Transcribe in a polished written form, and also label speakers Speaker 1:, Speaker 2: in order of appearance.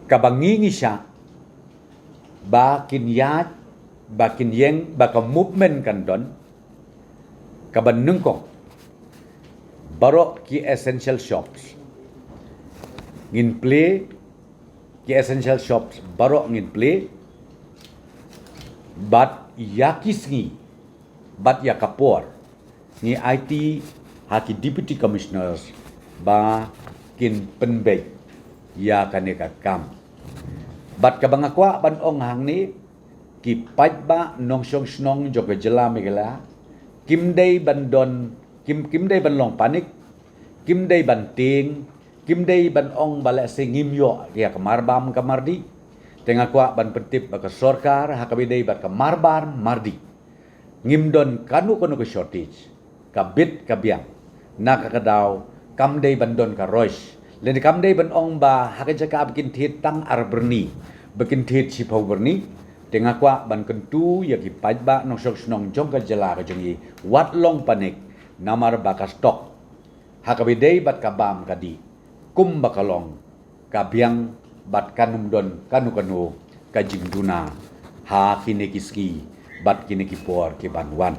Speaker 1: kabangingi siya bakin yat bakin yeng baka movement kan don kabanung ko baro ki essential shops ngin play ki essential shops baro ngin play bat yakisngi bat yakapor ni IT haki deputy commissioners ba kin penbeg ya kaneka kam bat kabangakwa ban ong hang ni ki pait ba nong song snong joga jela megala kim dei ban don kim dei ban long panik kim dei ban ting kim dei ban ong bala singim yo ya kamarbam kamardi tengah kwa ban pentip baka sorkar hakabi dei bat kamarbar mardi ngim don kanu ke shortage kabit kabiang nakakadaw kam dei ban don ka roish len kam dei ban ong ba hakajaka bikin thit tang arberni bikin thit sipau berni tengah kwa ban kentu ya ki pajba nong sok snong jong ka jela ka jongi wat long panik namar baka stok hakabi dei bat kabam kadi kum bakalong kabiang bat kanum don kanu kajing duna ha kine kiski bat kine kipor ke banwan